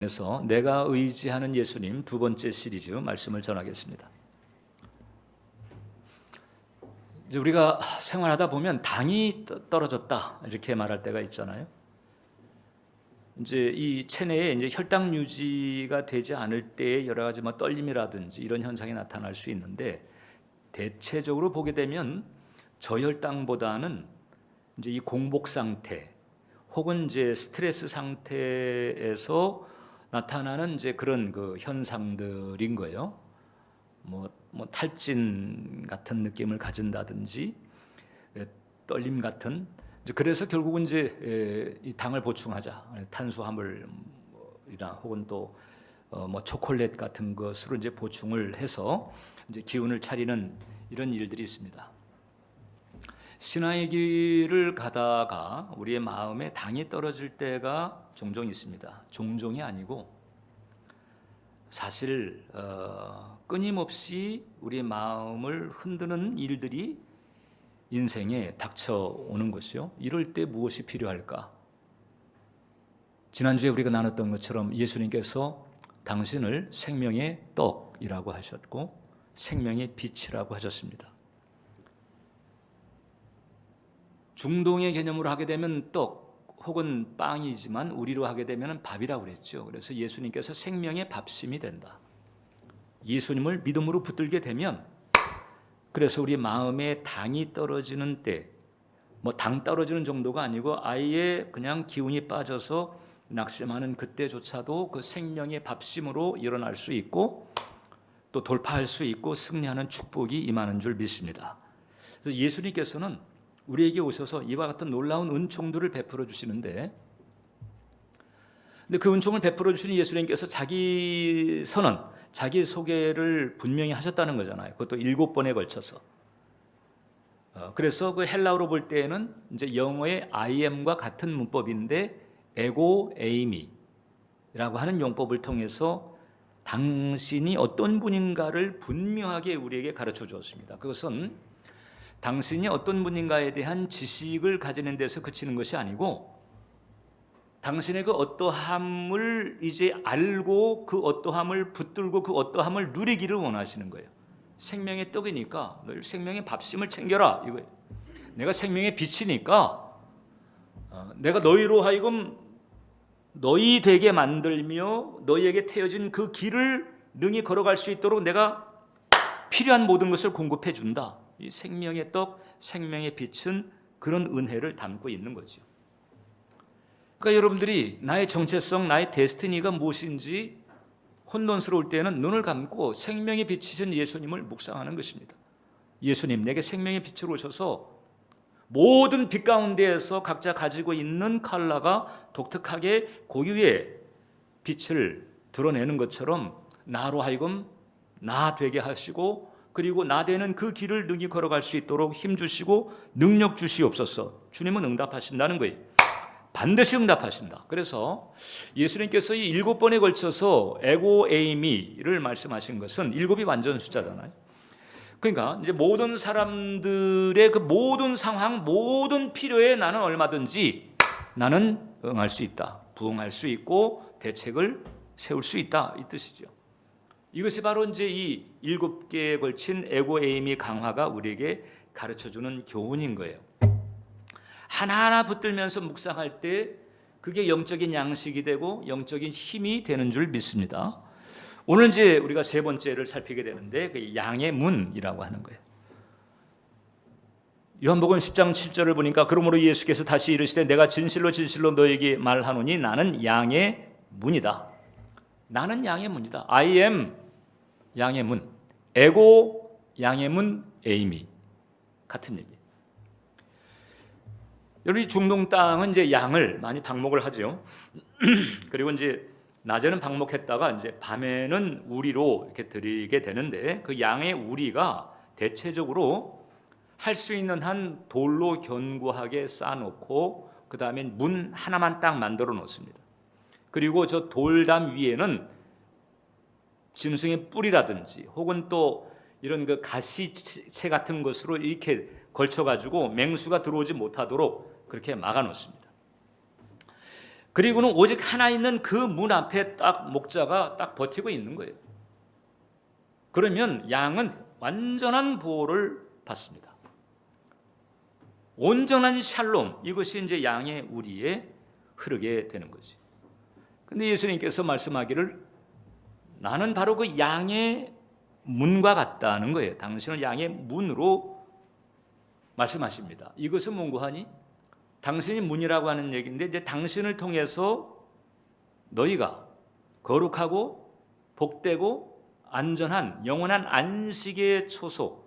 그래서 내가 의지하는 예수님 두 번째 시리즈 말씀을 전하겠습니다. 이제 우리가 생활하다 보면 당이 떨어졌다 이렇게 말할 때가 있잖아요. 이제 이 체내에 이제 혈당 유지가 되지 않을 때 여러 가지 떨림이라든지 이런 현상이 나타날 수 있는데, 대체적으로 보게 되면 저혈당보다는 이제 이 공복 상태 혹은 이제 스트레스 상태에서 나타나는 이제 그런 그 현상들인 거예요. 탈진 같은 느낌을 가진다든지 떨림 같은. 그래서 결국은 이제 이 당을 보충하자, 탄수화물이나 혹은 또 초콜릿 같은 것으로 이제 보충을 해서 이제 기운을 차리는 이런 일들이 있습니다. 신앙의 길을 가다가 우리의 마음에 당이 떨어질 때가 종종 있습니다. 종종이 아니고 사실 끊임없이 우리의 마음을 흔드는 일들이 인생에 닥쳐오는 것이요. 이럴 때 무엇이 필요할까? 지난주에 우리가 나눴던 것처럼 예수님께서 당신을 생명의 떡이라고 하셨고 생명의 빛이라고 하셨습니다. 중동의 개념으로 하게 되면 떡 혹은 빵이지만 우리로 하게 되면 밥이라고 그랬죠. 그래서 예수님께서 생명의 밥심이 된다. 예수님을 믿음으로 붙들게 되면, 그래서 우리 마음에 당이 떨어지는 때, 당 떨어지는 정도가 아니고 아예 그냥 기운이 빠져서 낙심하는 그때조차도 그 생명의 밥심으로 일어날 수 있고 또 돌파할 수 있고 승리하는 축복이 임하는 줄 믿습니다. 그래서 예수님께서는 우리에게 오셔서 이와 같은 놀라운 은총들을 베풀어 주시는데, 근데 그 은총을 베풀어 주시는 예수님께서 자기 선언, 자기 소개를 분명히 하셨다는 거잖아요. 그것도 7번에 걸쳐서. 그래서 그 헬라어로 볼 때에는 이제 영어의 I am과 같은 문법인데 에고 에이미라고 하는 용법을 통해서 당신이 어떤 분인가를 분명하게 우리에게 가르쳐 주었습니다. 그것은 당신이 어떤 분인가에 대한 지식을 가지는 데서 그치는 것이 아니고, 당신의 그 어떠함을 이제 알고 그 어떠함을 붙들고 그 어떠함을 누리기를 원하시는 거예요. 생명의 떡이니까 늘 생명의 밥심을 챙겨라 이거예요. 내가 생명의 빛이니까 내가 너희로 하여금 너희 되게 만들며 너희에게 태워진 그 길을 능히 걸어갈 수 있도록 내가 필요한 모든 것을 공급해 준다. 이 생명의 떡, 생명의 빛은 그런 은혜를 담고 있는 거죠. 그러니까 여러분들이 나의 정체성, 나의 데스티니가 무엇인지 혼돈스러울 때는 눈을 감고 생명의 빛이신 예수님을 묵상하는 것입니다. 예수님, 내게 생명의 빛으로 오셔서 모든 빛 가운데에서 각자 가지고 있는 컬러가 독특하게 고유의 빛을 드러내는 것처럼 나로 하여금 나 되게 하시고, 그리고 나 되는 그 길을 능히 걸어갈 수 있도록 힘 주시고 능력 주시옵소서. 주님은 응답하신다는 거예요. 반드시 응답하신다. 그래서 예수님께서 이 7번에 걸쳐서 에고 에이미를 말씀하신 것은 7이 완전 숫자잖아요. 그러니까 이제 모든 사람들의 그 모든 상황, 모든 필요에 나는 얼마든지 나는 응할 수 있다. 부응할 수 있고 대책을 세울 수 있다. 이 뜻이죠. 이것이 바로 이제 이 7개에 걸친 에고 에이미 강화가 우리에게 가르쳐주는 교훈인 거예요. 하나하나 붙들면서 묵상할 때 그게 영적인 양식이 되고 영적인 힘이 되는 줄 믿습니다. 오늘 이제 우리가 세 번째를 살피게 되는데 그 양의 문이라고 하는 거예요. 요한복음 10장 7절을 보니까 그러므로 예수께서 다시 이르시되 내가 진실로 진실로 너에게 말하노니 나는 양의 문이다. 나는 양의 문이다. I am 양의 문. 에고 양의 문 에이미 같은 얘기예요. 여러분, 이 중동 땅은 이제 양을 많이 방목을 하죠. 그리고 이제 낮에는 방목했다가 이제 밤에는 우리로 이렇게 드리게 되는데, 그 양의 우리가 대체적으로 할 수 있는 한 돌로 견고하게 쌓아놓고 그 다음에 문 하나만 딱 만들어 놓습니다. 그리고 저 돌담 위에는 짐승의 뿔이라든지 혹은 또 이런 그 가시채 같은 것으로 이렇게 걸쳐가지고 맹수가 들어오지 못하도록 그렇게 막아 놓습니다. 그리고는 오직 하나 있는 그 문 앞에 딱 목자가 딱 버티고 있는 거예요. 그러면 양은 완전한 보호를 받습니다. 온전한 샬롬, 이것이 이제 양의 우리에 흐르게 되는 거지. 근데 예수님께서 말씀하기를 나는 바로 그 양의 문과 같다는 거예요. 당신을 양의 문으로 말씀하십니다. 이것은 뭔고 하니? 당신이 문이라고 하는 얘기인데 이제 당신을 통해서 너희가 거룩하고 복되고 안전한 영원한 안식의 초소,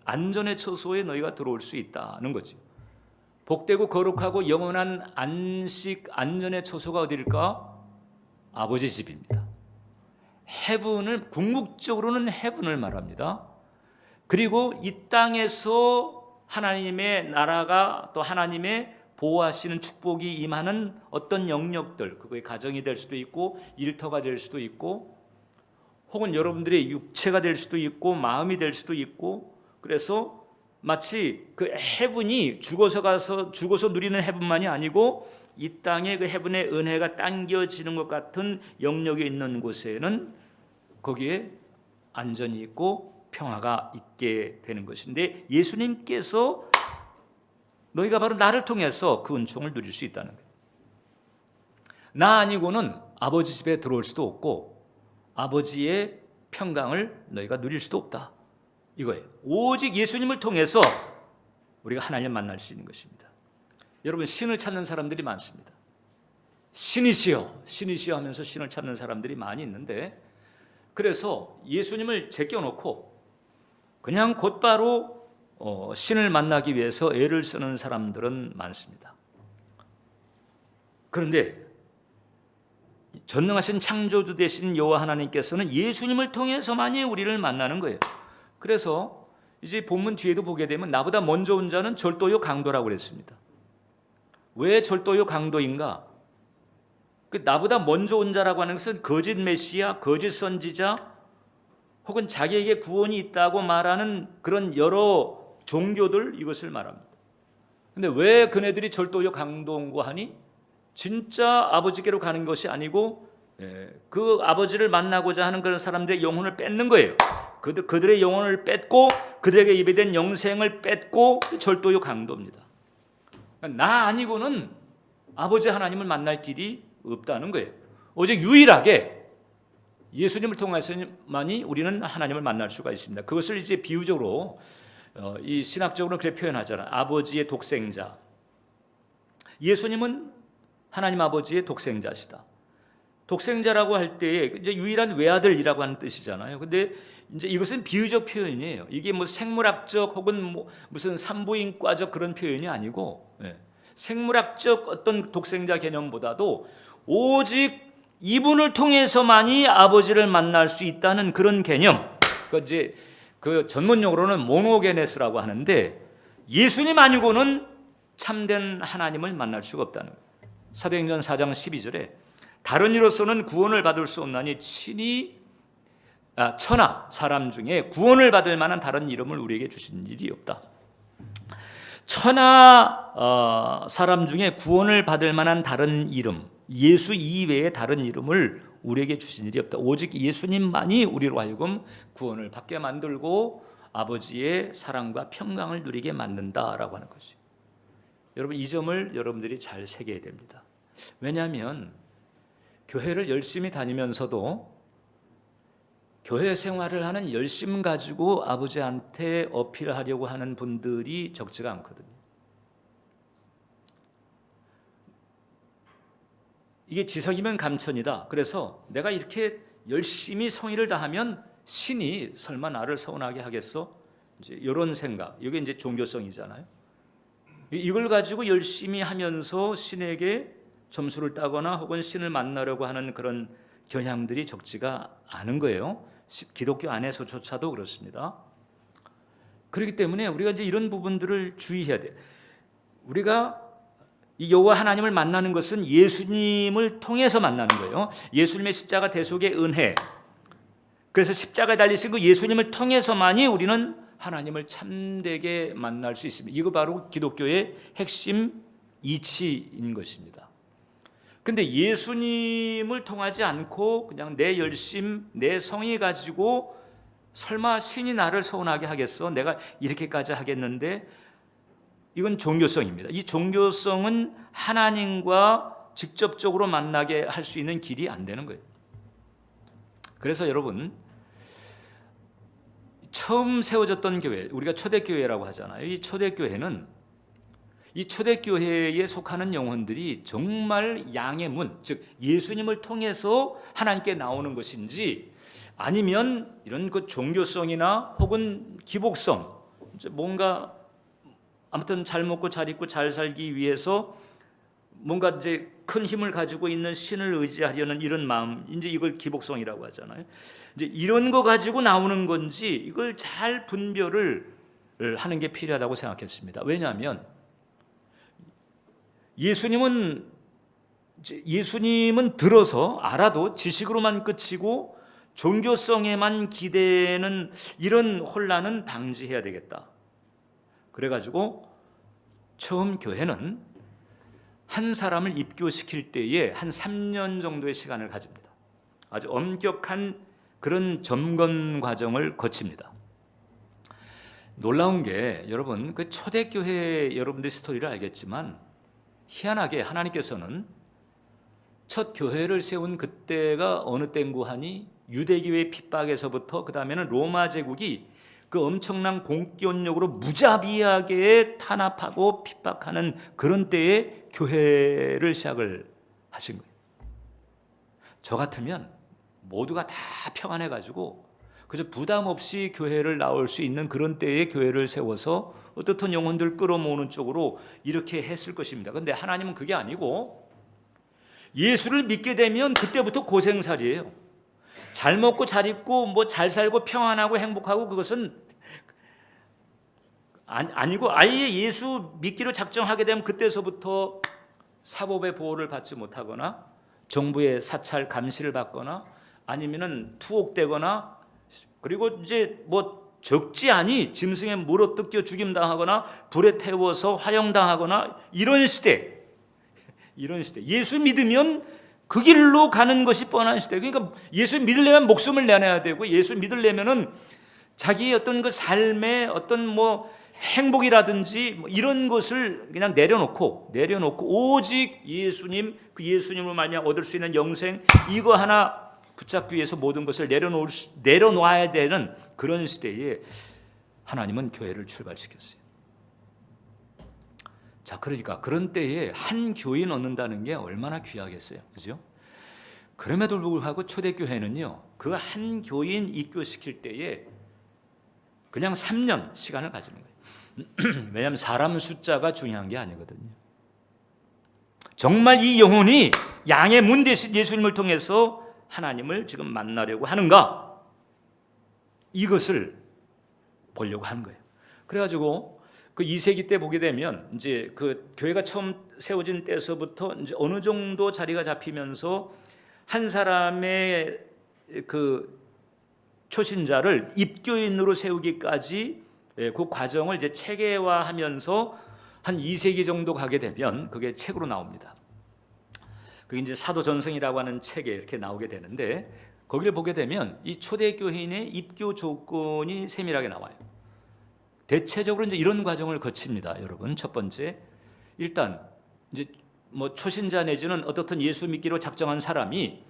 안전의 초소에 너희가 들어올 수 있다는 거죠. 복되고 거룩하고 영원한 안식, 안전의 초소가 어디일까? 아버지 집입니다. 헤븐을, 궁극적으로는 헤븐을 말합니다. 그리고 이 땅에서 하나님의 나라가 또 하나님의 보호하시는 축복이 임하는 어떤 영역들, 그거의 가정이 될 수도 있고 일터가 될 수도 있고 혹은 여러분들의 육체가 될 수도 있고 마음이 될 수도 있고, 그래서 마치 그 헤븐이 죽어서 누리는 헤븐만이 아니고 이 땅에 그 헤븐의 은혜가 당겨지는 것 같은 영역에 있는 곳에는 거기에 안전이 있고 평화가 있게 되는 것인데, 예수님께서 너희가 바로 나를 통해서 그 은총을 누릴 수 있다는 거예요. 나 아니고는 아버지 집에 들어올 수도 없고 아버지의 평강을 너희가 누릴 수도 없다, 이거예요. 오직 예수님을 통해서 우리가 하나님을 만날 수 있는 것입니다. 여러분, 신을 찾는 사람들이 많습니다. 신이시여, 신이시여 하면서 신을 찾는 사람들이 많이 있는데, 그래서 예수님을 제껴놓고 그냥 곧바로 신을 만나기 위해서 애를 쓰는 사람들은 많습니다. 그런데 전능하신 창조주 되신 여호와 하나님께서는 예수님을 통해서만이 우리를 만나는 거예요. 그래서 이제 본문 뒤에도 보게 되면 나보다 먼저 온 자는 절도요 강도라고 그랬습니다. 왜 절도요 강도인가? 나보다 먼저 온 자라고 하는 것은 거짓 메시아, 거짓 선지자, 혹은 자기에게 구원이 있다고 말하는 그런 여러 종교들, 이것을 말합니다. 근데 왜 그네들이 절도요 강도인고 하니? 진짜 아버지께로 가는 것이 아니고 그 아버지를 만나고자 하는 그런 사람들의 영혼을 뺏는 거예요. 그들의 영혼을 뺏고 그들에게 예비된 영생을 뺏고 절도요 강도입니다. 나 아니고는 아버지 하나님을 만날 길이 없다는 거예요. 오직 유일하게 예수님을 통해서만이 우리는 하나님을 만날 수가 있습니다. 그것을 이제 비유적으로 이 신학적으로 그렇게 표현하잖아요. 아버지의 독생자. 예수님은 하나님 아버지의 독생자시다. 독생자라고 할 때에 이제 유일한 외아들이라고 하는 뜻이잖아요. 근데 이제 이것은 비유적 표현이에요. 이게 뭐 생물학적 혹은 뭐 무슨 산부인과적 그런 표현이 아니고, 생물학적 어떤 독생자 개념보다도 오직 이분을 통해서만이 아버지를 만날 수 있다는 그런 개념. 그 이제 그 전문용어로는 모노게네스라고 하는데, 예수님 아니고는 참된 하나님을 만날 수가 없다는 거예요. 사도행전 4장 12절에 다른 이로서는 구원을 받을 수 없나니 친히 천하 사람 중에 구원을 받을 만한 다른 이름을 우리에게 주신 일이 없다. 천하 사람 중에 구원을 받을 만한 다른 이름, 예수 이외의 다른 이름을 우리에게 주신 일이 없다. 오직 예수님만이 우리로 하여금 구원을 받게 만들고 아버지의 사랑과 평강을 누리게 만든다라고 하는 것이. 여러분, 이 점을 여러분들이 잘 새겨야 됩니다. 왜냐하면 교회를 열심히 다니면서도 교회 생활을 하는 열심 가지고 아버지한테 어필하려고 하는 분들이 적지가 않거든요. 이게 지석이면 감천이다. 그래서 내가 이렇게 열심히 성의를 다하면 신이 설마 나를 서운하게 하겠어? 이제 이런 생각. 이게 이제 종교성이잖아요. 이걸 가지고 열심히 하면서 신에게 점수를 따거나 혹은 신을 만나려고 하는 그런 경향들이 적지가 않은 거예요. 기독교 안에서조차도 그렇습니다. 그렇기 때문에 우리가 이제 이런 부분들을 주의해야 돼요. 우리가 이 여호와 하나님을 만나는 것은 예수님을 통해서 만나는 거예요. 예수님의 십자가 대속의 은혜. 그래서 십자가에 달리신 그 예수님을 통해서만이 우리는 하나님을 참되게 만날 수 있습니다. 이거 바로 기독교의 핵심 이치인 것입니다. 근데 예수님을 통하지 않고 그냥 내 열심, 내 성의 가지고 설마 신이 나를 서운하게 하겠어? 내가 이렇게까지 하겠는데, 이건 종교성입니다. 이 종교성은 하나님과 직접적으로 만나게 할 수 있는 길이 안 되는 거예요. 그래서 여러분, 처음 세워졌던 교회, 우리가 초대교회라고 하잖아요. 이 초대교회는, 이 초대교회에 속하는 영혼들이 정말 양의 문, 즉 예수님을 통해서 하나님께 나오는 것인지, 아니면 이런 그 종교성이나 혹은 기복성, 뭔가 아무튼 잘 먹고 잘 입고 잘 살기 위해서 뭔가 이제 큰 힘을 가지고 있는 신을 의지하려는 이런 마음, 이제 이걸 기복성이라고 하잖아요. 이제 이런 거 가지고 나오는 건지 이걸 잘 분별을 하는 게 필요하다고 생각했습니다. 왜냐하면 예수님은 들어서 알아도 지식으로만 그치고 종교성에만 기대는 이런 혼란은 방지해야 되겠다. 그래가지고 처음 교회는 한 사람을 입교시킬 때에 한 3년 정도의 시간을 가집니다. 아주 엄격한 그런 점검 과정을 거칩니다. 놀라운 게 여러분, 그 초대교회 여러분들 스토리를 알겠지만 희한하게 하나님께서는 첫 교회를 세운 그때가 어느 때인고 하니 유대교의 핍박에서부터 그 다음에는 로마 제국이 그 엄청난 공권력으로 무자비하게 탄압하고 핍박하는 그런 때에 교회를 시작을 하신 거예요. 저 같으면 모두가 다 평안해가지고 그저 부담 없이 교회를 나올 수 있는 그런 때에 교회를 세워서 어떻든 영혼들 끌어모으는 쪽으로 이렇게 했을 것입니다. 그런데 하나님은 그게 아니고 예수를 믿게 되면 그때부터 고생살이에요. 잘 먹고 잘 입고 뭐 잘 살고 평안하고 행복하고 그것은 아니고, 아예 예수 믿기로 작정하게 되면 그때서부터 사법의 보호를 받지 못하거나 정부의 사찰 감시를 받거나 아니면은 투옥되거나, 그리고 이제 뭐 적지 않이 짐승에 물어 뜯겨 죽임당하거나 불에 태워서 화형당하거나 이런 시대. 예수 믿으면 그 길로 가는 것이 뻔한 시대. 그러니까 예수 믿으려면 목숨을 내놔야 되고, 예수 믿으려면은 자기의 어떤 그 삶의 어떤 뭐 행복이라든지 뭐 이런 것을 그냥 내려놓고 오직 예수님, 그 예수님을 말미암아 얻을 수 있는 영생, 이거 하나 붙잡기 위해서 모든 것을 내려놓아야 되는 그런 시대에 하나님은 교회를 출발시켰어요. 자, 그러니까 그런 때에 한 교인 얻는다는 게 얼마나 귀하겠어요, 그죠? 그럼에도 불구하고 초대교회는요, 그 한 교인 입교시킬 때에 그냥 3년 시간을 가지는 거예요. 왜냐하면 사람 숫자가 중요한 게 아니거든요. 정말 이 영혼이 양의 문 대신 예수님을 통해서 하나님을 지금 만나려고 하는가, 이것을 보려고 하는 거예요. 그래가지고 그 2세기 때 보게 되면 이제 그 교회가 처음 세워진 때서부터 이제 어느 정도 자리가 잡히면서 한 사람의 그 초신자를 입교인으로 세우기까지 그 과정을 이제 체계화하면서 한 2세기 정도 가게 되면 그게 책으로 나옵니다. 그게 이제 사도전승이라고 하는 책에 이렇게 나오게 되는데, 거기를 보게 되면 이 초대교인의 입교 조건이 세밀하게 나와요. 대체적으로 이제 이런 과정을 거칩니다, 여러분. 첫 번째, 일단 이제 뭐 초신자 내지는 어떻든 예수 믿기로 작정한 사람이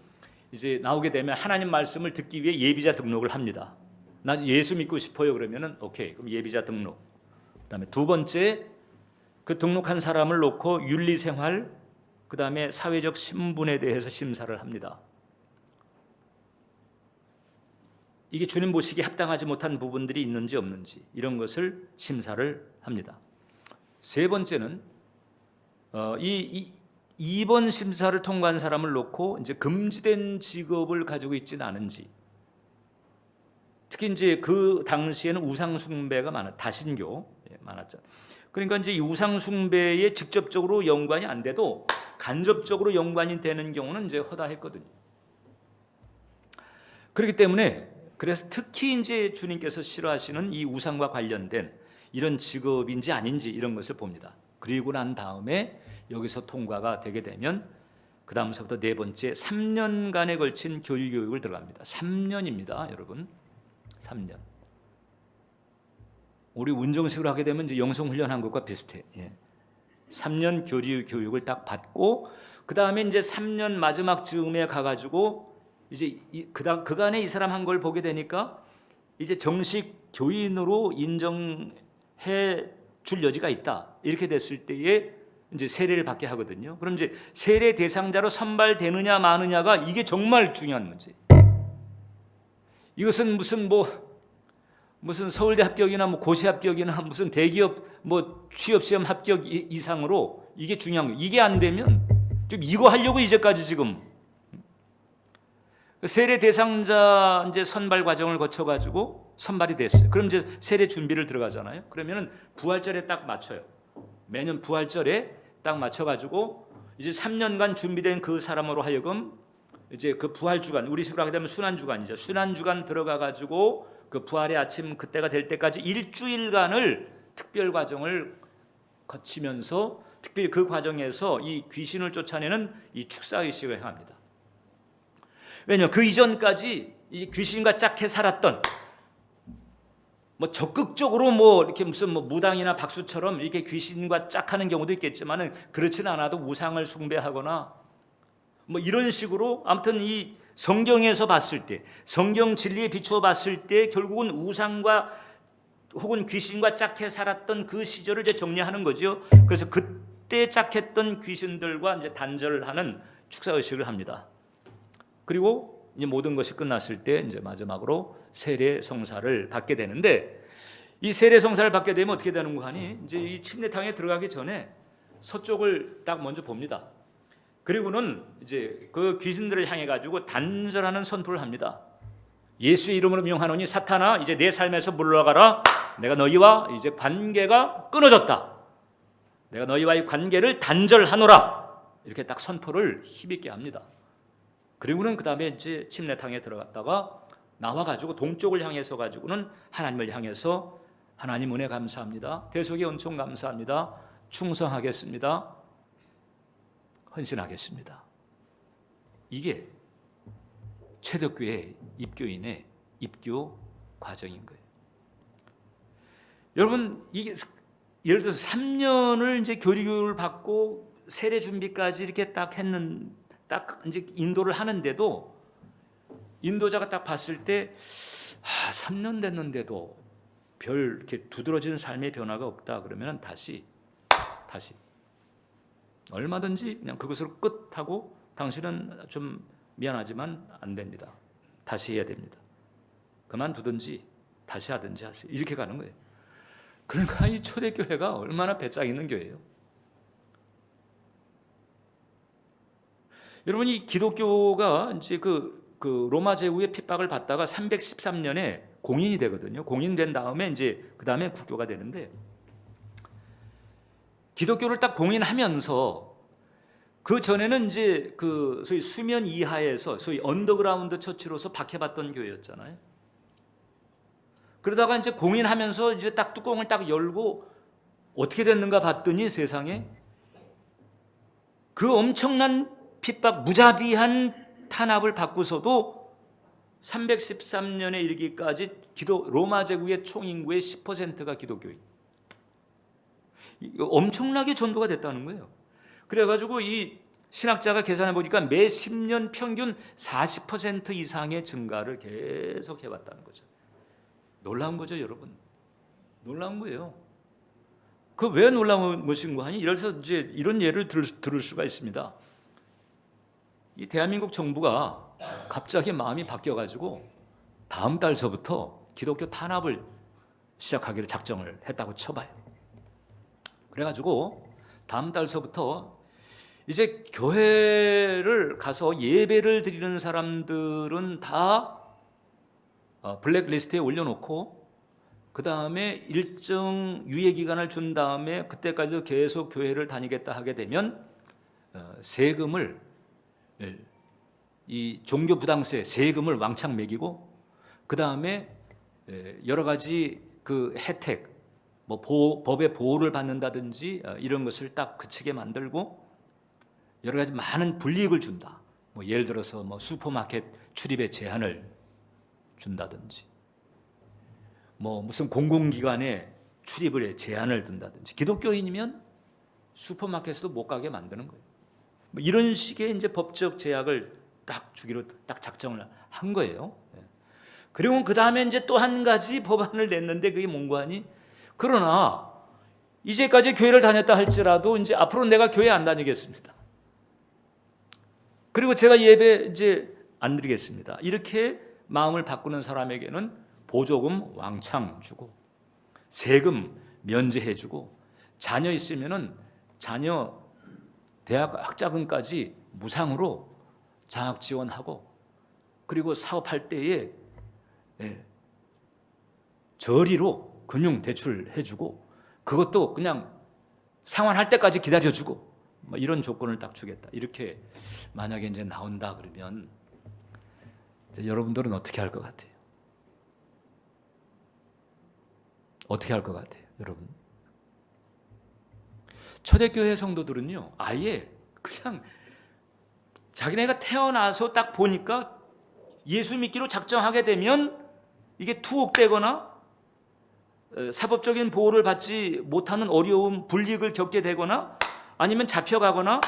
이제 나오게 되면 하나님 말씀을 듣기 위해 예비자 등록을 합니다. 나 예수 믿고 싶어요. 그러면은 오케이, 그럼 예비자 등록. 그다음에 두 번째, 그 등록한 사람을 놓고 윤리생활, 그다음에 사회적 신분에 대해서 심사를 합니다. 이게 주님 보시기에 합당하지 못한 부분들이 있는지 없는지 이런 것을 심사를 합니다. 세 번째는 이번 심사를 통과한 사람을 놓고 이제 금지된 직업을 가지고 있지는 않은지, 특히 이제 그 당시에는 우상 숭배가 다신교 많았죠. 그러니까 이제 이 우상 숭배에 직접적으로 연관이 안 돼도 간접적으로 연관이 되는 경우는 이제 허다했거든요. 그렇기 때문에 그래서 특히 이제 주님께서 싫어하시는 이 우상과 관련된 이런 직업인지 아닌지 이런 것을 봅니다. 그리고 난 다음에 여기서 통과가 되게 되면 그 다음서부터 네 번째 3년간에 걸친 교리교육을 들어갑니다. 3년입니다, 여러분. 3년. 우리 운정식으로 하게 되면 이제 영성훈련한 것과 비슷해. 3년 교리교육을 딱 받고 그 다음에 이제 3년 마지막 즈음에 가가지고 이제 그간에 이 사람 한 걸 보게 되니까 이제 정식 교인으로 인정해 줄 여지가 있다. 이렇게 됐을 때에 이제 세례를 받게 하거든요. 그럼 이제 세례 대상자로 선발되느냐 마느냐가 이게 정말 중요한 문제. 이것은 무슨 서울대 합격이나 고시 합격이나 무슨 대기업 취업 시험 합격 이상으로 이게 중요한 거예요. 이게 안 되면 좀 이거 하려고 이제까지 지금 세례 대상자 이제 선발 과정을 거쳐 가지고 선발이 됐어요. 그럼 이제 세례 준비를 들어가잖아요. 그러면은 부활절에 딱 맞춰요. 매년 부활절에 딱 맞춰 가지고 이제 3년간 준비된 그 사람으로 하여금 이제 그 부활 주간, 우리 식으로 하게 되면 순환 주간이죠. 순환 주간 들어가 가지고 그 부활의 아침 그때가 될 때까지 일주일간을 특별 과정을 거치면서 특별히 그 과정에서 이 귀신을 쫓아내는 이 축사 의식을 행합니다. 왜냐하면 그 이전까지 이 귀신과 짝해 살았던 적극적으로 이렇게 무슨 무당이나 박수처럼 이렇게 귀신과 짝하는 경우도 있겠지만은 그렇지는 않아도 우상을 숭배하거나 이런 식으로 아무튼 이 성경에서 봤을 때 성경 진리에 비추어 봤을 때 결국은 우상과 혹은 귀신과 짝해 살았던 그 시절을 이제 정리하는 거죠. 그래서 그때 짝했던 귀신들과 이제 단절을 하는 축사 의식을 합니다. 그리고 이제 모든 것이 끝났을 때 이제 마지막으로 세례 성사를 받게 되는데 이 세례 성사를 받게 되면 어떻게 되는 거 하니 이제 이 침례탕에 들어가기 전에 서쪽을 딱 먼저 봅니다. 그리고는 이제 그 귀신들을 향해 가지고 단절하는 선포를 합니다. 예수의 이름으로 명하노니 사탄아 이제 내 삶에서 물러가라. 내가 너희와 이제 관계가 끊어졌다. 내가 너희와의 관계를 단절하노라. 이렇게 딱 선포를 힘있게 합니다. 그리고는 그 다음에 이제 침례탕에 들어갔다가 나와 가지고 동쪽을 향해서 가지고는 하나님을 향해서 하나님 은혜 감사합니다. 대속의 은총 감사합니다. 충성하겠습니다. 헌신하겠습니다. 이게 최덕교회 입교인의 입교 과정인 거예요. 여러분 이게 예를 들어서 3년을 이제 교리교육을 받고 세례 준비까지 이렇게 딱 이제 인도를 하는데도 인도자가 딱 봤을 때 3년 됐는데도 별 이렇게 두드러진 삶의 변화가 없다 그러면 다시 얼마든지 그냥 그것으로 끝하고 당신은 좀 미안하지만 안 됩니다. 다시 해야 됩니다. 그만두든지 다시 하든지 하세요. 이렇게 가는 거예요. 그러니까 이 초대교회가 얼마나 배짱 있는 교회예요. 여러분 이 기독교가 이제 그 로마 제국의 핍박을 받다가 313년에 공인이 되거든요. 공인된 다음에 이제 그 다음에 국교가 되는데 기독교를 딱 공인하면서 그 전에는 이제 그 소위 수면 이하에서 소위 언더그라운드 처치로서 박해받던 교회였잖아요. 그러다가 이제 공인하면서 이제 딱 뚜껑을 딱 열고 어떻게 됐는가 봤더니 세상에 그 엄청난 핍박, 무자비한 탄압을 받고서도 313년에 이르기까지 로마 제국의 총인구의 10%가 기독교인. 엄청나게 전도가 됐다는 거예요. 그래가지고 이 신학자가 계산해 보니까 매 10년 평균 40% 이상의 증가를 계속 해왔다는 거죠. 놀라운 거죠, 여러분. 놀라운 거예요. 그 왜 놀라운 것인가 하니 이래서 이제 이런 예를 들을 수가 있습니다. 이 대한민국 정부가 갑자기 마음이 바뀌어가지고 다음 달서부터 기독교 탄압을 시작하기로 작정을 했다고 쳐봐요. 그래가지고 다음 달서부터 이제 교회를 가서 예배를 드리는 사람들은 다 블랙리스트에 올려놓고 그 다음에 일정 유예 기간을 준 다음에 그때까지도 계속 교회를 다니겠다 하게 되면 세금을 이 종교 부당세 세금을 왕창 매기고 그 다음에 여러 가지 그 혜택 법의 보호를 받는다든지 이런 것을 딱 그치게 만들고 여러 가지 많은 불이익을 준다. 뭐 예를 들어서 뭐 슈퍼마켓 출입에 제한을 준다든지, 뭐 무슨 공공기관에 출입을 제한을 둔다든지, 기독교인이면 슈퍼마켓에도 못 가게 만드는 거예요. 뭐 이런 식의 이제 법적 제약을 딱 주기로 딱 작정을 한 거예요. 그리고 그 다음에 이제 또 한 가지 법안을 냈는데 그게 뭔가 하니, 그러나 이제까지 교회를 다녔다 할지라도 이제 앞으로 내가 교회 안 다니겠습니다. 그리고 제가 예배 이제 안 드리겠습니다. 이렇게 마음을 바꾸는 사람에게는 보조금 왕창 주고, 세금 면제해 주고, 자녀 있으면은 자녀 대학 학자금까지 무상으로 장학 지원하고, 그리고 사업할 때에 저리로 금융 대출해 주고, 그것도 그냥 상환할 때까지 기다려 주고, 뭐 이런 조건을 딱 주겠다. 이렇게 만약에 이제 나온다 그러면 이제 여러분들은 어떻게 할 것 같아요? 어떻게 할 것 같아요, 여러분? 초대교회 성도들은요, 아예 그냥 자기네가 태어나서 딱 보니까 예수 믿기로 작정하게 되면 이게 투옥되거나 사법적인 보호를 받지 못하는 어려움, 불이익을 겪게 되거나, 아니면 잡혀가거나,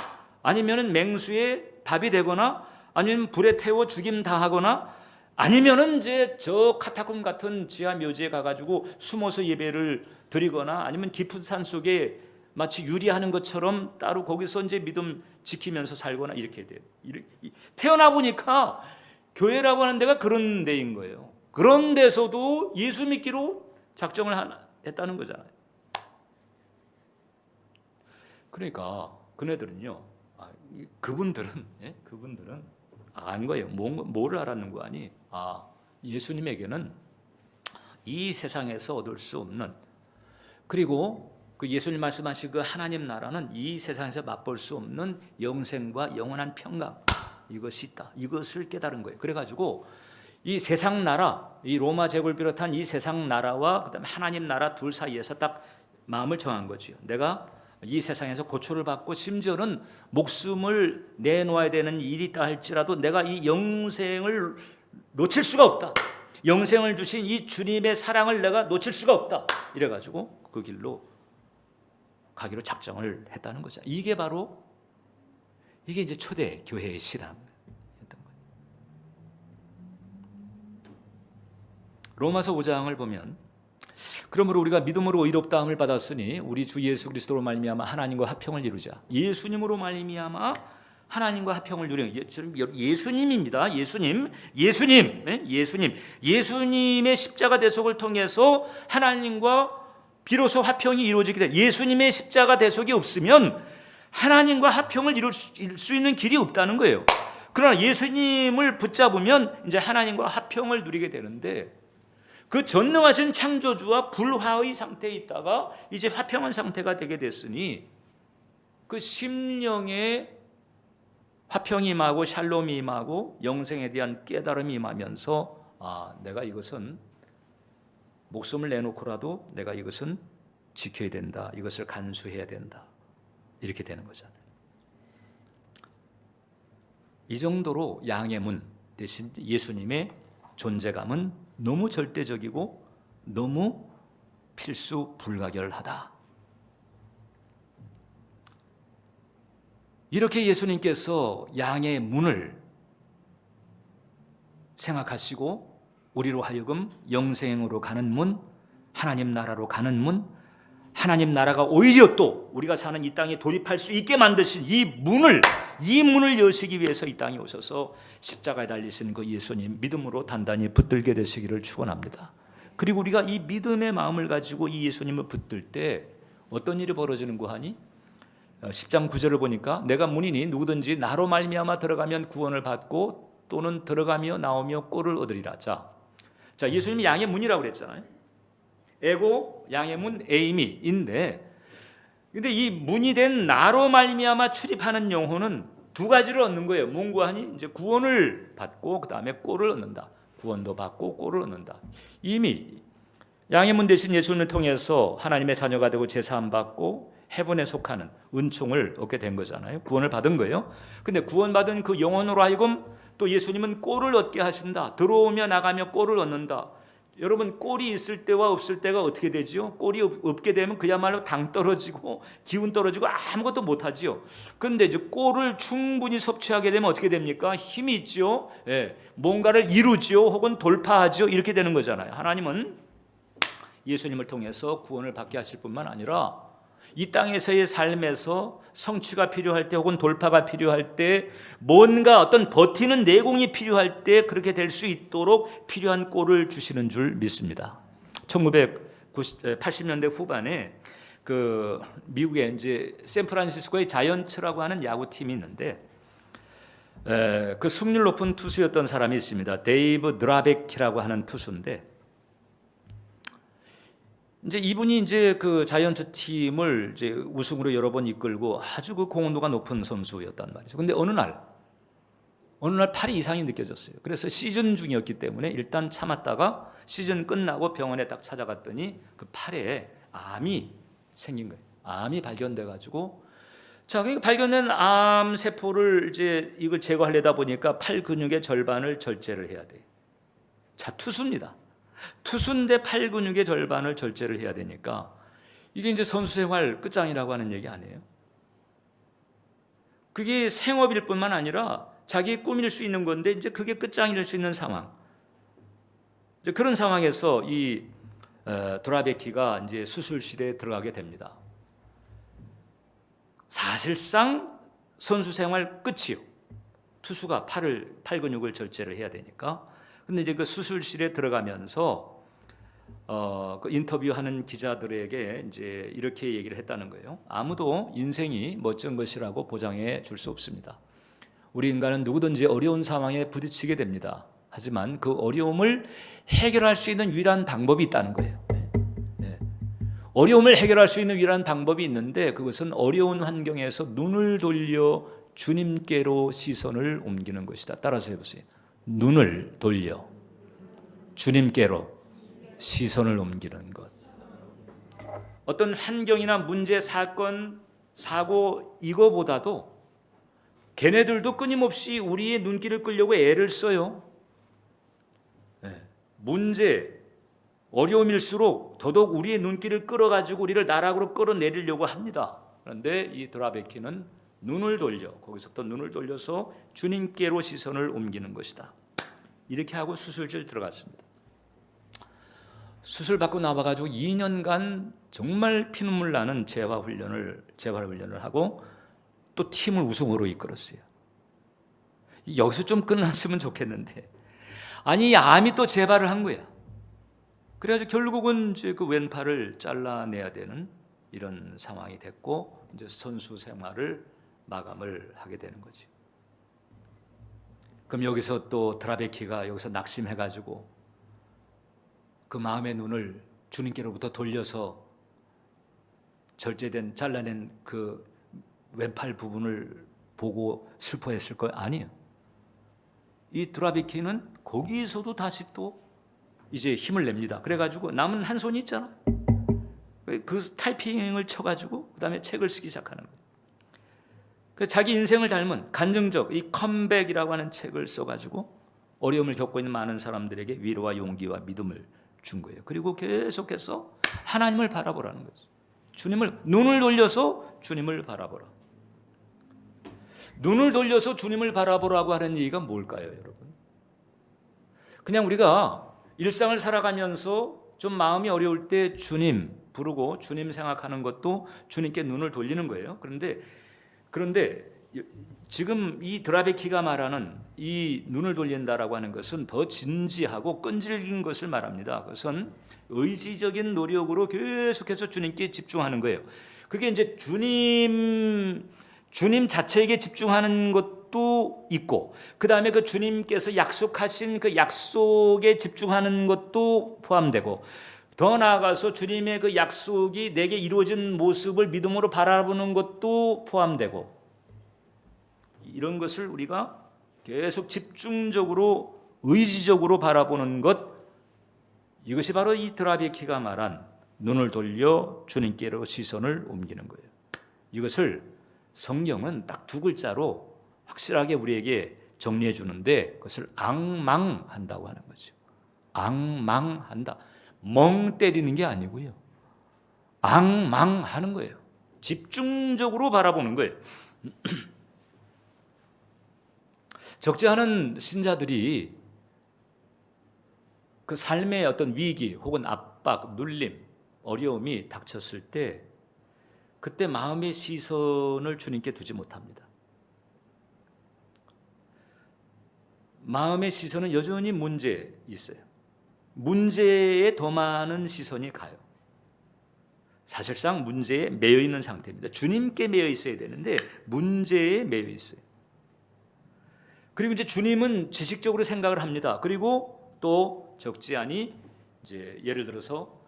아니면 맹수의 밥이 되거나, 아니면 불에 태워 죽임 당하거나, 아니면은 이제 저 카타콤 같은 지하 묘지에 가가지고 숨어서 예배를 드리거나, 아니면 깊은 산 속에 마치 유리하는 것처럼 따로 거기서 이제 믿음 지키면서 살거나 이렇게 돼요. 태어나 보니까 교회라고 하는 데가 그런 데인 거예요. 그런 데서도 예수 믿기로 작정을 했다는 거잖아요. 그러니까 그네들은요, 그분들은 안 거예요. 뭐를 알았는 거 아니? 예수님에게는 이 세상에서 얻을 수 없는, 그리고 그 예수님 말씀하신 그 하나님 나라는 이 세상에서 맛볼 수 없는 영생과 영원한 평강, 이것이 있다. 이것을 깨달은 거예요. 그래가지고 이 세상 나라, 이 로마 제국을 비롯한 이 세상 나라와 그다음에 하나님 나라 둘 사이에서 딱 마음을 정한 거죠. 내가 이 세상에서 고초를 받고 심지어는 목숨을 내놓아야 되는 일이 있다 할지라도 내가 이 영생을 놓칠 수가 없다. 영생을 주신 이 주님의 사랑을 내가 놓칠 수가 없다. 이래가지고 그 길로 가기로 작정을 했다는 거죠. 이게 바로 이게 이제 초대 교회의 신앙이었던 거예요. 로마서 5장을 보면, 그러므로 우리가 믿음으로 의롭다함을 받았으니 우리 주 예수 그리스도로 말미암아 하나님과 화평을 이루자. 예수님으로 말미암아 하나님과 화평을 이루는, 예수님입니다. 예수님의 십자가 대속을 통해서 하나님과 비로소 화평이 이루어지게 돼. 예수님의 십자가 대속이 없으면 하나님과 화평을 이룰 수 있는 길이 없다는 거예요. 그러나 예수님을 붙잡으면 이제 하나님과 화평을 누리게 되는데, 그 전능하신 창조주와 불화의 상태에 있다가 이제 화평한 상태가 되게 됐으니 그 심령에 화평이 임하고 샬롬이 임하고 영생에 대한 깨달음이 임하면서 내가 이것은 목숨을 내놓고라도 내가 이것은 지켜야 된다. 이것을 간수해야 된다. 이렇게 되는 거잖아요. 이 정도로 양의 문 대신 예수님의 존재감은 너무 절대적이고 너무 필수 불가결하다. 이렇게 예수님께서 양의 문을 생각하시고 우리로 하여금 영생으로 가는 문, 하나님 나라로 가는 문, 하나님 나라가 오히려 또 우리가 사는 이 땅에 돌입할 수 있게 만드신 이 문을 여시기 위해서 이 땅에 오셔서 십자가에 달리신 그 예수님 믿음으로 단단히 붙들게 되시기를 축원합니다. 그리고 우리가 이 믿음의 마음을 가지고 이 예수님을 붙들 때 어떤 일이 벌어지는 거 하니? 10장 9절을 보니까 내가 문이니 누구든지 나로 말미암아 들어가면 구원을 받고 또는 들어가며 나오며 꼴을 얻으리라. 자, 예수님이 양의 문이라고 그랬잖아요. 에고 양의 문 에이미인데, 근데 이 문이 된 나로 말미암아 출입하는 영혼은 두 가지를 얻는 거예요. 뭔가 하니? 이제 구원을 받고 그 다음에 꼴을 얻는다. 구원도 받고 꼴을 얻는다. 이미 양의 문 대신 예수님을 통해서 하나님의 자녀가 되고 제사함 받고 헤븐에 속하는 은총을 얻게 된 거잖아요. 구원을 받은 거예요. 근데 구원받은 그 영혼으로 하여금 또 예수님은 꼴을 얻게 하신다. 들어오며 나가며 꼴을 얻는다. 여러분, 꼴이 있을 때와 없을 때가 어떻게 되지요? 꼴이 없게 되면 그야말로 당 떨어지고 기운 떨어지고 아무것도 못하지요. 그런데 이제 꼴을 충분히 섭취하게 되면 어떻게 됩니까? 힘이 있지요. 예, 뭔가를 이루지요. 혹은 돌파하지요. 이렇게 되는 거잖아요. 하나님은 예수님을 통해서 구원을 받게 하실 뿐만 아니라 이 땅에서의 삶에서 성취가 필요할 때 혹은 돌파가 필요할 때 뭔가 어떤 버티는 내공이 필요할 때 그렇게 될 수 있도록 필요한 꼴을 주시는 줄 믿습니다. 1980년대 후반에 그 미국의 이제 샌프란시스코의 자이언츠라고 하는 야구팀이 있는데 그 승률 높은 투수였던 사람이 있습니다. 데이브 드라베키라고 하는 투수인데 이제 이분이 이제 그 자이언츠 팀을 이제 우승으로 여러 번 이끌고 아주 그 공헌도가 높은 선수였단 말이죠. 근데 어느 날 팔이 이상이 느껴졌어요. 그래서 시즌 중이었기 때문에 일단 참았다가 시즌 끝나고 병원에 딱 찾아갔더니 그 팔에 암이 생긴 거예요. 암이 발견돼 가지고 자, 그 발견된 암 세포를 이제 이걸 제거하려다 보니까 팔 근육의 절반을 절제를 해야 돼. 자, 투수입니다. 투수인데 팔 근육의 절반을 절제를 해야 되니까 이게 이제 선수 생활 끝장이라고 하는 얘기 아니에요? 그게 생업일 뿐만 아니라 자기의 꿈일 수 있는 건데 이제 그게 끝장일 수 있는 상황. 이제 그런 상황에서 이 드라베키가 이제 수술실에 들어가게 됩니다. 사실상 선수 생활 끝이요. 투수가 팔 근육을 절제를 해야 되니까. 근데 이제 그 수술실에 들어가면서 그 인터뷰하는 기자들에게 이제 이렇게 얘기를 했다는 거예요. 아무도 인생이 멋진 것이라고 보장해 줄 수 없습니다. 우리 인간은 누구든지 어려운 상황에 부딪히게 됩니다. 하지만 그 어려움을 해결할 수 있는 유일한 방법이 있다는 거예요. 어려움을 해결할 수 있는 유일한 방법이 있는데 그것은 어려운 환경에서 눈을 돌려 주님께로 시선을 옮기는 것이다. 따라서 해보세요. 눈을 돌려 주님께로 시선을 옮기는 것. 어떤 환경이나 문제, 사건, 사고 이거보다도 걔네들도 끊임없이 우리의 눈길을 끌려고 애를 써요. 문제, 어려움일수록 더더욱 우리의 눈길을 끌어가지고 우리를 나락으로 끌어내리려고 합니다. 그런데 이 드라베키는 눈을 돌려 거기서부터 눈을 돌려서 주님께로 시선을 옮기는 것이다. 이렇게 하고 수술실 들어갔습니다. 수술 받고 나와가지고 2년간 정말 피눈물 나는 재활 훈련을 하고 또 팀을 우승으로 이끌었어요. 여기서 좀 끝났으면 좋겠는데 아니 암이 또 재발을 한 거야. 그래가지고 결국은 이제 그 왼팔을 잘라내야 되는 이런 상황이 됐고 이제 선수 생활을 마감을 하게 되는 거죠. 그럼 여기서 또 드라베키가 여기서 낙심해가지고 그 마음의 눈을 주님께로부터 돌려서 잘라낸 그 왼팔 부분을 보고 슬퍼했을 거예요? 아니에요. 이 드라베키는 거기서도 다시 또 이제 힘을 냅니다. 그래가지고 남은 한 손이 있잖아. 그 타이핑을 쳐가지고 그 다음에 책을 쓰기 시작하는 거예요. 자기 인생을 닮은 간증적 이 컴백이라고 하는 책을 써가지고 어려움을 겪고 있는 많은 사람들에게 위로와 용기와 믿음을 준 거예요. 그리고 계속해서 하나님을 바라보라는 거죠. 눈을 돌려서 주님을 바라보라. 눈을 돌려서 주님을 바라보라고 하는 얘기가 뭘까요, 여러분? 그냥 우리가 일상을 살아가면서 좀 마음이 어려울 때 주님 부르고 주님 생각하는 것도 주님께 눈을 돌리는 거예요. 그런데 지금 이 드라베키가 말하는 이 눈을 돌린다라고 하는 것은 더 진지하고 끈질긴 것을 말합니다. 그것은 의지적인 노력으로 계속해서 주님께 집중하는 거예요. 그게 이제 주님 자체에게 집중하는 것도 있고 그 다음에 그 주님께서 약속하신 그 약속에 집중하는 것도 포함되고 더 나아가서 주님의 그 약속이 내게 이루어진 모습을 믿음으로 바라보는 것도 포함되고 이런 것을 우리가 계속 집중적으로 의지적으로 바라보는 것 이것이 바로 이 드라베키가 말한 눈을 돌려 주님께로 시선을 옮기는 거예요. 이것을 성경은 딱 두 글자로 확실하게 우리에게 정리해 주는데 그것을 앙망한다고 하는 거죠. 앙망한다. 멍 때리는 게 아니고요. 앙망하는 거예요. 집중적으로 바라보는 거예요. 적지 않은 신자들이 그 삶의 어떤 위기 혹은 압박, 눌림, 어려움이 닥쳤을 때 그때 마음의 시선을 주님께 두지 못합니다. 마음의 시선은 여전히 문제에 있어요. 문제에 더 많은 시선이 가요. 사실상 문제에 매여 있는 상태입니다. 주님께 매여 있어야 되는데 문제에 매여 있어요. 그리고 이제 주님은 지식적으로 생각을 합니다. 그리고 또 적지 않이 이제 예를 들어서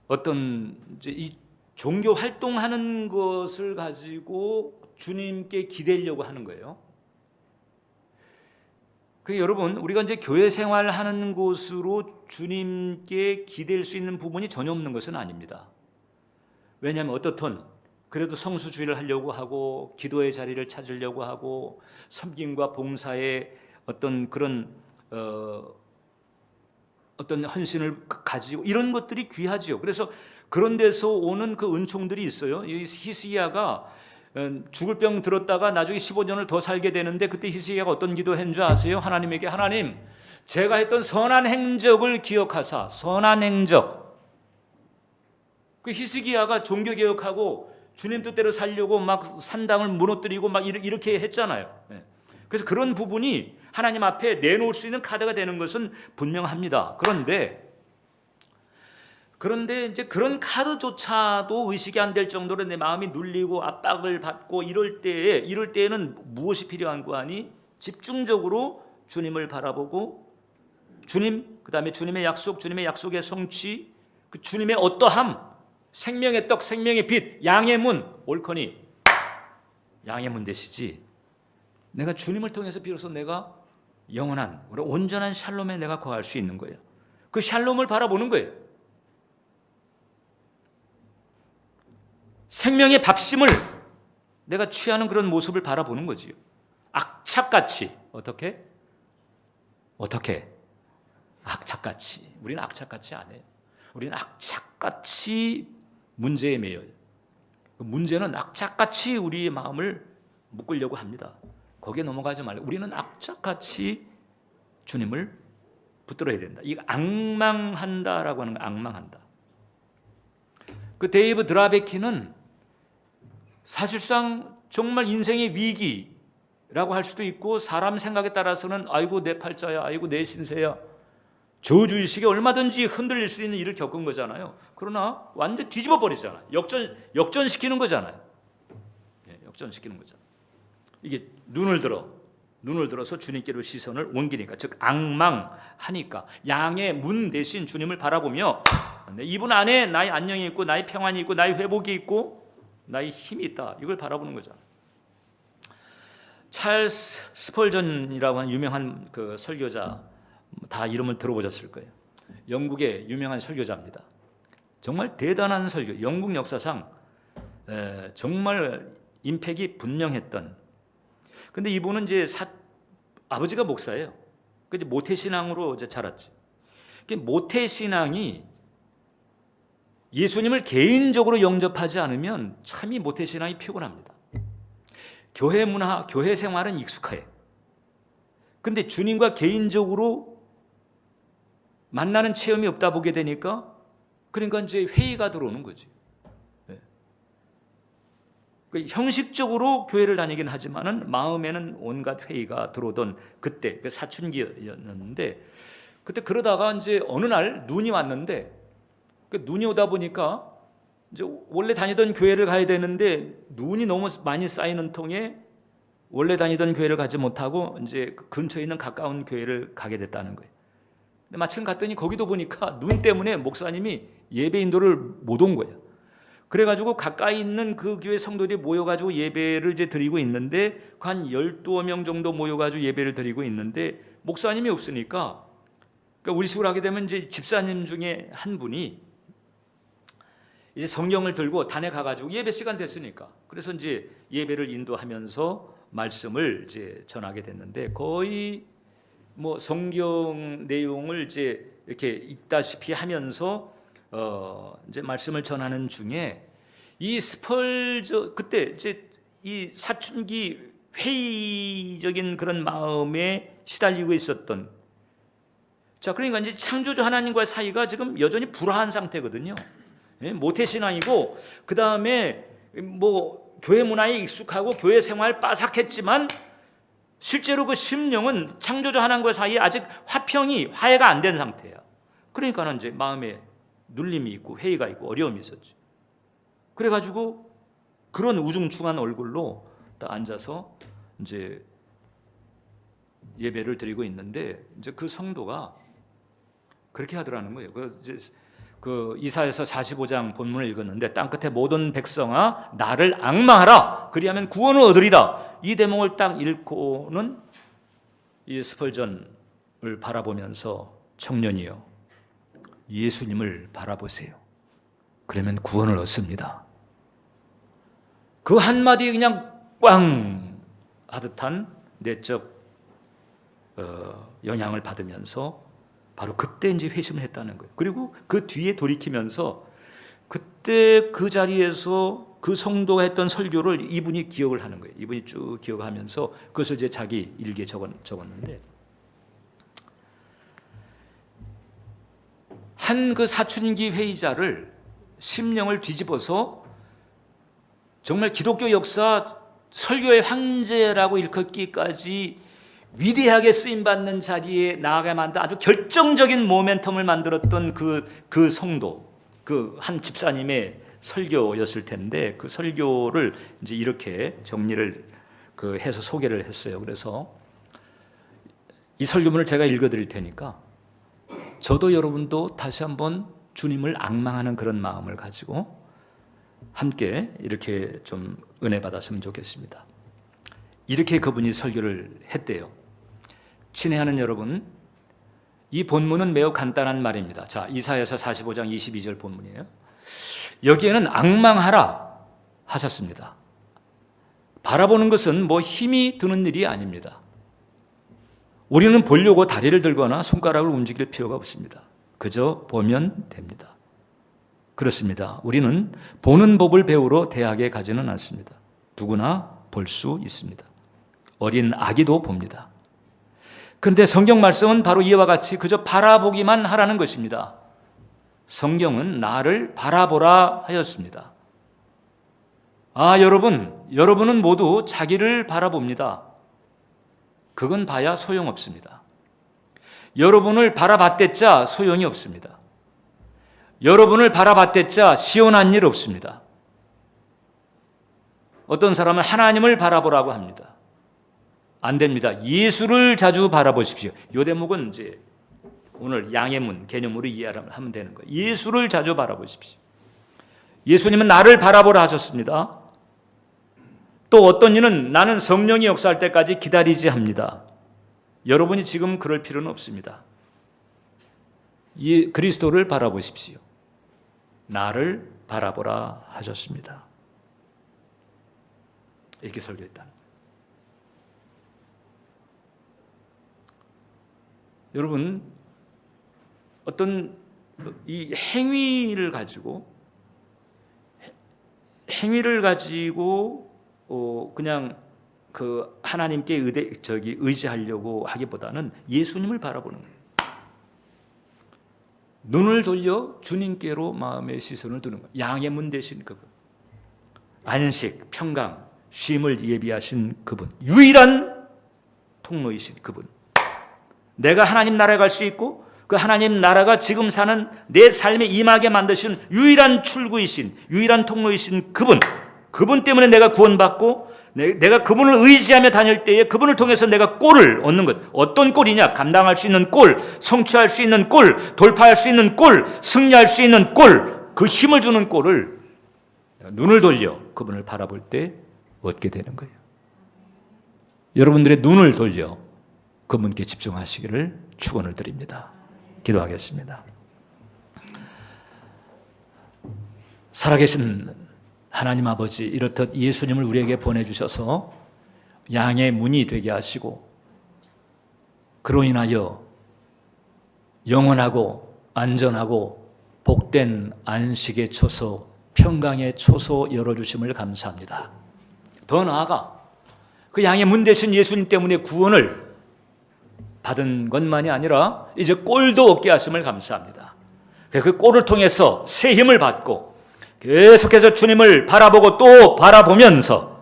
어떤 이제 이 종교 활동하는 것을 가지고 주님께 기대려고 하는 거예요. 여러분, 우리가 이제 교회 생활하는 곳으로 주님께 기댈 수 있는 부분이 전혀 없는 것은 아닙니다. 왜냐하면 어떻든 그래도 성수주의를 하려고 하고 기도의 자리를 찾으려고 하고 섬김과 봉사의 어떤 그런 어떤 헌신을 가지고 이런 것들이 귀하지요. 그래서 그런 데서 오는 그 은총들이 있어요. 이 히스기야가 죽을 병 들었다가 나중에 15년을 더 살게 되는데 그때 히스기야가 어떤 기도한 줄 아세요? 하나님에게 하나님, 제가 했던 선한 행적을 기억하사 선한 행적. 그 히스기야가 종교 개혁하고 주님 뜻대로 살려고 막 산당을 무너뜨리고 막 이렇게 했잖아요. 그래서 그런 부분이 하나님 앞에 내놓을 수 있는 카드가 되는 것은 분명합니다. 그런데 이제 그런 카드조차도 의식이 안 될 정도로 내 마음이 눌리고 압박을 받고 이럴 때에는 무엇이 필요한 거 아니? 집중적으로 주님을 바라보고 주님, 그다음에 주님의 약속, 주님의 약속의 성취, 그 주님의 어떠함, 생명의 떡, 생명의 빛, 양의 문, 옳거니 양의 문 되시지. 내가 주님을 통해서 비로소 내가 영원한 온전한 샬롬에 내가 거할 수 있는 거예요. 그 샬롬을 바라보는 거예요. 생명의 밥심을 내가 취하는 그런 모습을 바라보는 거지요. 악착같이 어떻게? 악착같이. 우리는 악착같이 안 해요. 우리는 악착같이 문제에 매여요. 문제는 악착같이 우리의 마음을 묶으려고 합니다. 거기에 넘어가지 말고 우리는 악착같이 주님을 붙들어야 된다. 이거 앙망한다라고 하는 거, 앙망한다. 그 데이브 드라베키는 사실상 정말 인생의 위기라고 할 수도 있고 사람 생각에 따라서는 아이고 내 팔자야, 아이고 내 신세야, 저주의식에 얼마든지 흔들릴 수 있는 일을 겪은 거잖아요. 그러나 완전 뒤집어 버리잖아요. 역전시키는 거잖아요. 역전시키는 거잖아요. 이게 눈을 들어서 주님께로 시선을 옮기니까, 즉 앙망하니까 양의 문 대신 주님을 바라보며 이분 안에 나의 안녕이 있고 나의 평안이 있고 나의 회복이 있고 나의 힘이 있다, 이걸 바라보는 거잖아요. 찰스 스펄전이라고 하는 유명한 그 설교자, 다 이름을 들어보셨을 거예요. 영국의 유명한 설교자입니다. 정말 대단한 설교, 영국 역사상 정말 임팩이 분명했던. 근데 이분은 이제 아버지가 목사예요. 근데 모태신앙으로 이제 자랐지. 모태신앙이 예수님을 개인적으로 영접하지 않으면 참 이 모태신앙이 피곤합니다. 교회 문화, 교회 생활은 익숙해. 근데 주님과 개인적으로 만나는 체험이 없다 보게 되니까, 그러니까 이제 회의가 들어오는 거지. 형식적으로 교회를 다니긴 하지만은 마음에는 온갖 회의가 들어오던 그때, 사춘기였는데, 그때 그러다가 이제 어느 날 눈이 왔는데, 눈이 오다 보니까 이제 원래 다니던 교회를 가야 되는데 눈이 너무 많이 쌓이는 통에 원래 다니던 교회를 가지 못하고 이제 그 근처에 있는 가까운 교회를 가게 됐다는 거예요. 근데 마침 갔더니 거기도 보니까 눈 때문에 목사님이 예배 인도를 못 온 거예요. 그래가지고 가까이 있는 그 교회 성도들이 모여가지고 예배를 이제 드리고 있는데, 한 12명 정도 모여가지고 예배를 드리고 있는데 목사님이 없으니까, 그러니까 우리 식으로 하게 되면 이제 집사님 중에 한 분이 이제 성경을 들고 단에 가가지고 예배 시간 됐으니까 그래서 이제 예배를 인도하면서 말씀을 이제 전하게 됐는데 거의 뭐 성경 내용을 이제 이렇게 읽다시피 하면서 이제 말씀을 전하는 중에 이 스펄전 그때 이제 이 사춘기 회의적인 그런 마음에 시달리고 있었던 자 그러니까 이제 창조주 하나님과의 사이가 지금 여전히 불화한 상태거든요. 모태신앙이고 그 다음에 뭐 교회 문화에 익숙하고 교회 생활 빠삭했지만 실제로 그 심령은 창조주 하나님과 사이에 아직 화해가 안 된 상태야. 그러니까는 이제 마음에 눌림이 있고 회의가 있고 어려움이 있었죠. 그래가지고 그런 우중충한 얼굴로 딱 앉아서 이제 예배를 드리고 있는데 이제 그 성도가 그렇게 하더라는 거예요. 그 이사야서 45장 본문을 읽었는데 땅끝에 모든 백성아 나를 앙망하라 그리하면 구원을 얻으리라. 이 대목을 딱 읽고는 이 스펄전을 바라보면서 청년이요 예수님을 바라보세요. 그러면 구원을 얻습니다. 그 한마디에 그냥 꽝 하듯한 내적 영향을 받으면서 바로 그때 이제 회심을 했다는 거예요. 그리고 그 뒤에 돌이키면서 그때 그 자리에서 그 성도가 했던 설교를 이분이 기억을 하는 거예요. 이분이 쭉 기억하면서 그것을 이제 자기 일기에 적었는데 한 그 사춘기 회의자를 심령을 뒤집어서 정말 기독교 역사 설교의 황제라고 일컫기까지 위대하게 쓰임받는 자리에 나아가게 만든 아주 결정적인 모멘텀을 만들었던 그 성도, 그 한 집사님의 설교였을 텐데 그 설교를 이제 이렇게 정리를 해서 소개를 했어요. 그래서 이 설교문을 제가 읽어드릴 테니까 저도 여러분도 다시 한번 주님을 앙망하는 그런 마음을 가지고 함께 이렇게 좀 은혜 받았으면 좋겠습니다. 이렇게 그분이 설교를 했대요. 친애하는 여러분, 이 본문은 매우 간단한 말입니다. 자, 이사야서 45장 22절 본문이에요. 여기에는 앙망하라 하셨습니다. 바라보는 것은 뭐 힘이 드는 일이 아닙니다. 우리는 보려고 다리를 들거나 손가락을 움직일 필요가 없습니다. 그저 보면 됩니다. 그렇습니다. 우리는 보는 법을 배우러 대학에 가지는 않습니다. 누구나 볼 수 있습니다. 어린 아기도 봅니다. 그런데 성경 말씀은 바로 이와 같이 그저 바라보기만 하라는 것입니다. 성경은 나를 바라보라 하였습니다. 여러분은 모두 자기를 바라봅니다. 그건 봐야 소용없습니다. 여러분을 바라봤댔자 소용이 없습니다. 여러분을 바라봤댔자 시원한 일 없습니다. 어떤 사람은 하나님을 바라보라고 합니다. 안 됩니다. 예수를 자주 바라보십시오. 이 대목은 이제 오늘 양해문 개념으로 이해하면 되는 거예요. 예수를 자주 바라보십시오. 예수님은 나를 바라보라 하셨습니다. 또 어떤 이는 나는 성령이 역사할 때까지 기다리지 합니다. 여러분이 지금 그럴 필요는 없습니다. 그리스도를 바라보십시오. 나를 바라보라 하셨습니다. 이렇게 설교했다. 여러분, 어떤 이 행위를 가지고 그냥 그 하나님께 의지하려고 하기보다는 예수님을 바라보는 거예요. 눈을 돌려 주님께로 마음의 시선을 두는 거예요. 양해문 되신 그분, 안식, 평강, 쉼을 예비하신 그분, 유일한 통로이신 그분. 내가 하나님 나라에 갈 수 있고 그 하나님 나라가 지금 사는 내 삶에 임하게 만드신 유일한 출구이신, 유일한 통로이신 그분 때문에 내가 구원받고 내가 그분을 의지하며 다닐 때에 그분을 통해서 내가 꼴을 얻는 것. 어떤 꼴이냐? 감당할 수 있는 꼴, 성취할 수 있는 꼴, 돌파할 수 있는 꼴, 승리할 수 있는 꼴, 그 힘을 주는 꼴을 눈을 돌려 그분을 바라볼 때 얻게 되는 거예요. 여러분들의 눈을 돌려 그분께 집중하시기를 축원을 드립니다. 기도하겠습니다. 살아계신 하나님 아버지, 이렇듯 예수님을 우리에게 보내주셔서 양의 문이 되게 하시고 그로 인하여 영원하고 안전하고 복된 안식의 초소, 평강의 초소 열어주심을 감사합니다. 더 나아가 그 양의 문 되신 예수님 때문에 구원을 받은 것만이 아니라 이제 꼴도 얻게 하심을 감사합니다. 그 꼴을 통해서 새 힘을 받고 계속해서 주님을 바라보고 또 바라보면서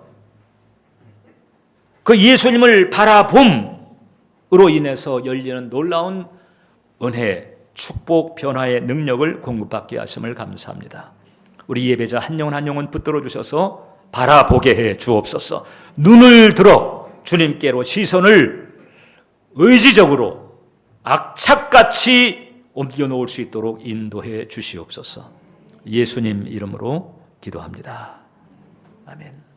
그 예수님을 바라봄으로 인해서 열리는 놀라운 은혜, 축복, 변화의 능력을 공급받게 하심을 감사합니다. 우리 예배자 한 영혼 한 영혼 붙들어 주셔서 바라보게 해 주옵소서. 눈을 들어 주님께로 시선을 의지적으로 악착같이 옮겨 놓을 수 있도록 인도해 주시옵소서. 예수님 이름으로 기도합니다. 아멘.